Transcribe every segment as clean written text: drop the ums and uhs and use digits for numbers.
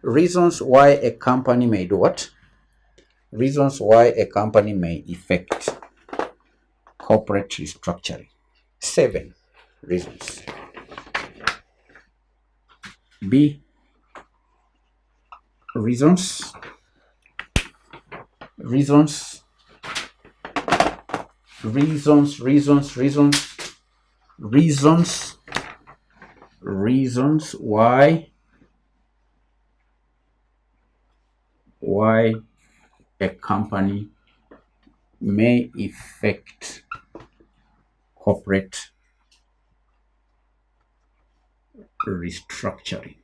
Reasons why a company may do what? Reasons why a company may effect corporate restructuring. 7 reasons. B. Reasons. Reasons why a company may effect corporate restructuring.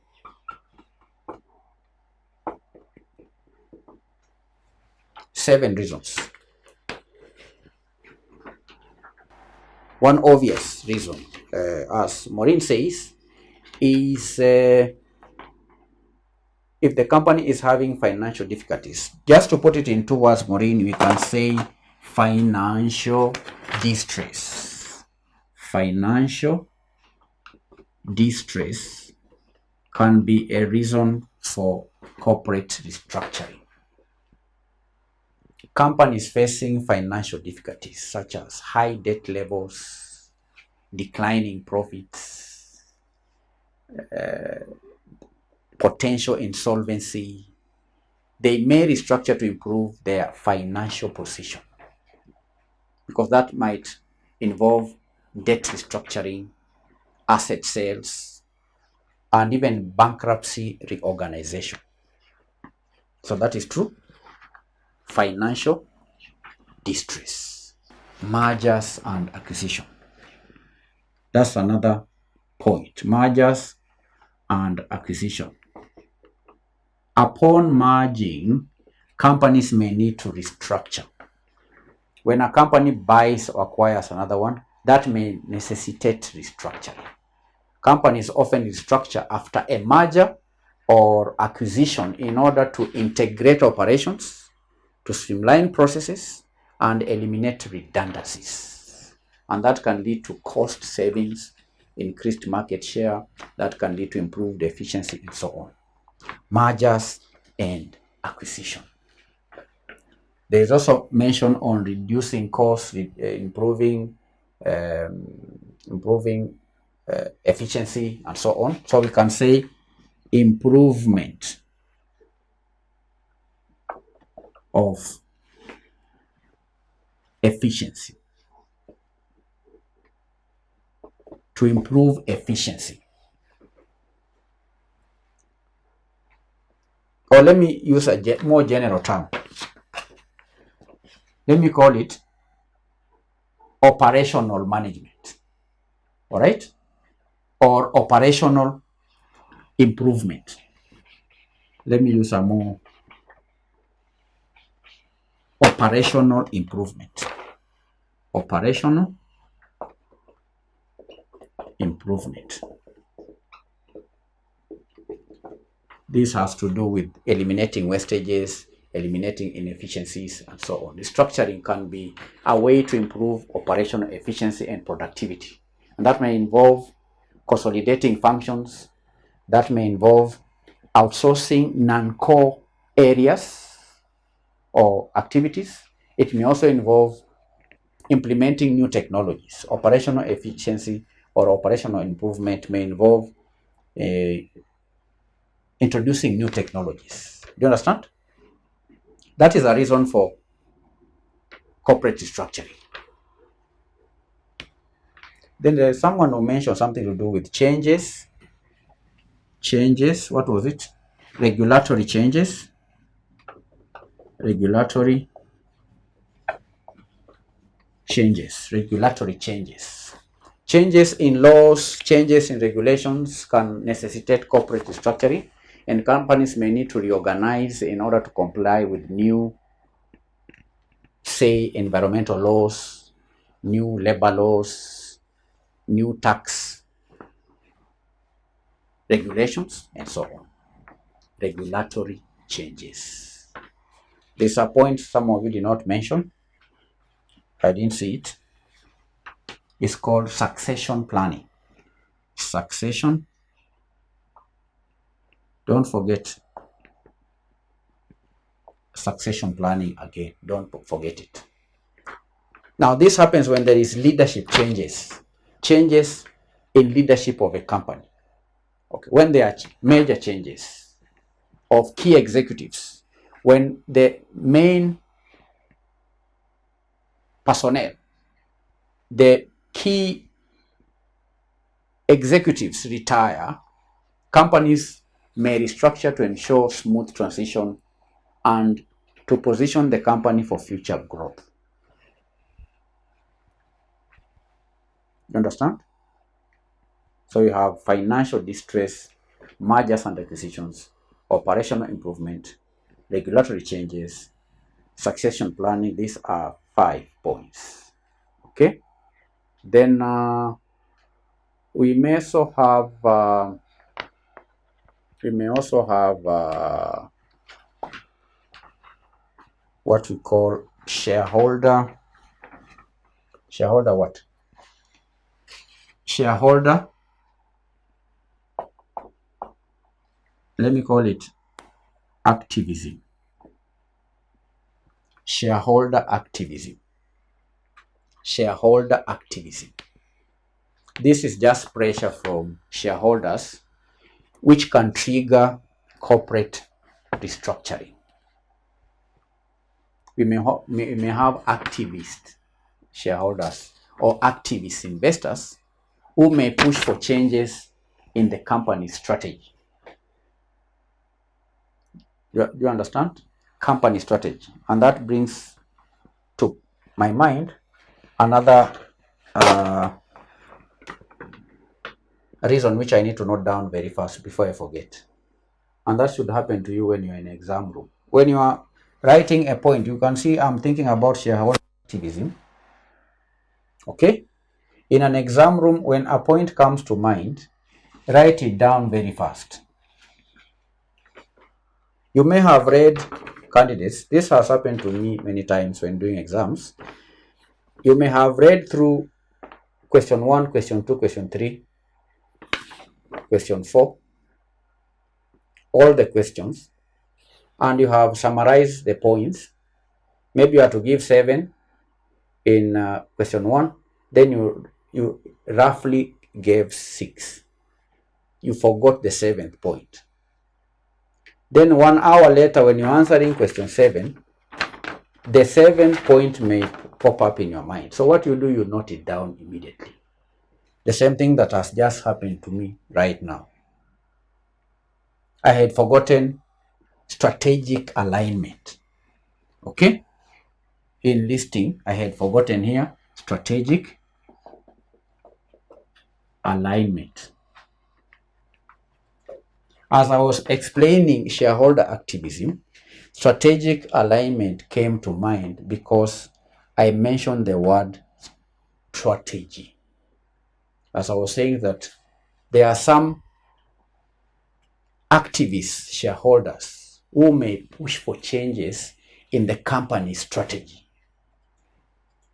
Seven reasons. One obvious reason, as Maureen says, is if the company is having financial difficulties. Just to put it in 2 words, Maureen, we can say financial distress. Financial distress can be a reason for corporate restructuring. Companies facing financial difficulties such as high debt levels, declining profits, potential insolvency, they may restructure to improve their financial position, because that might involve debt restructuring, asset sales, and even bankruptcy reorganization. So that is true. Financial distress. Mergers and acquisition. That's another point. Mergers and acquisition. Upon merging, companies may need to restructure. When a company buys or acquires another one, that may necessitate restructuring. Companies often restructure after a merger or acquisition in order to integrate operations, to streamline processes, and eliminate redundancies. And that can lead to cost savings, increased market share, that can lead to improved efficiency, and so on. Mergers and acquisition. There is also mention on reducing costs, improving efficiency, and so on. So we can say improvement of efficiency. To improve efficiency. Or let me use a more general term. Let me call it operational management. All right? Or operational improvement. Let me use a more operational improvement. Operational improvement. This has to do with eliminating wastages, eliminating inefficiencies, and so on. Restructuring can be a way to improve operational efficiency and productivity. And that may involve consolidating functions. That may involve outsourcing non-core areas or activities. It may also involve implementing new technologies. Operational efficiency or operational improvement may involve introducing new technologies. Do you understand? That is a reason for corporate restructuring. Then there's someone who mentioned something to do with changes. Changes, what was it? Regulatory changes. Regulatory changes. Regulatory changes. Changes in laws, changes in regulations can necessitate corporate restructuring, and companies may need to reorganize in order to comply with new, say, environmental laws, new labor laws, new tax regulations, and so on. Regulatory changes. There's a point some of you did not mention. I didn't see it. It's called succession planning. succession. Don't forget succession planning again. Don't forget it. Now, this happens when there is leadership changes in leadership of a company. Okay, when there are major changes of key executives, when the main personnel, the key executives retire, companies may restructure to ensure smooth transition and to position the company for future growth. You understand? So you have financial distress, mergers and acquisitions, operational improvement, regulatory changes, succession planning. These are 5 points. Okay. Then we may also have what we call shareholder what? Shareholder, let me call it activism. Shareholder activism. Shareholder activism. This is just pressure from shareholders which can trigger corporate restructuring. We may have activist shareholders or activist investors who may push for changes in the company's strategy. Do you understand? Company strategy. And that brings to my mind another reason which I need to note down very fast before I forget. And that should happen to you when you're in an exam room. When you are writing a point, you can see I'm thinking about shareholder activism. Okay? In an exam room, when a point comes to mind, write it down very fast. You may have read, candidates, this has happened to me many times when doing exams. You may have read through question 1, question 2, question 3, question 4, all the questions, and you have summarized the points. Maybe you have to give 7 in question 1, then you roughly gave 6. You forgot the 7th point. Then 1 hour later, when you're answering question 7, the 7th point may pop up in your mind. So what you do, you note it down immediately. The same thing that has just happened to me right now. I had forgotten strategic alignment. Okay? In listing, I had forgotten here strategic alignment. As I was explaining shareholder activism, strategic alignment came to mind because I mentioned the word strategy. As I was saying that there are some activist shareholders who may push for changes in the company's strategy.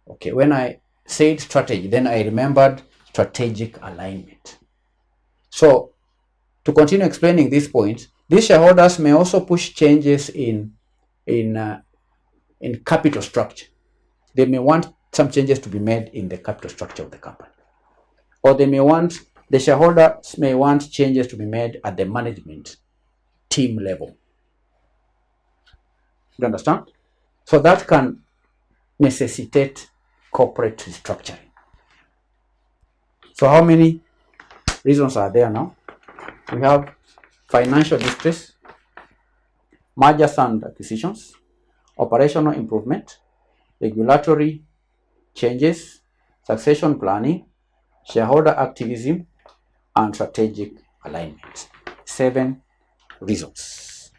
Okay, when I said strategy, then I remembered strategic alignment. So, to continue explaining this point, these shareholders may also push changes in capital structure. They may want some changes to be made in the capital structure of the company. Or the shareholders may want changes to be made at the management team level. You understand? So that can necessitate corporate restructuring. So how many reasons are there now? We have financial distress, mergers and acquisitions, operational improvement, regulatory changes, succession planning, shareholder activism, and strategic alignment. 7 reasons.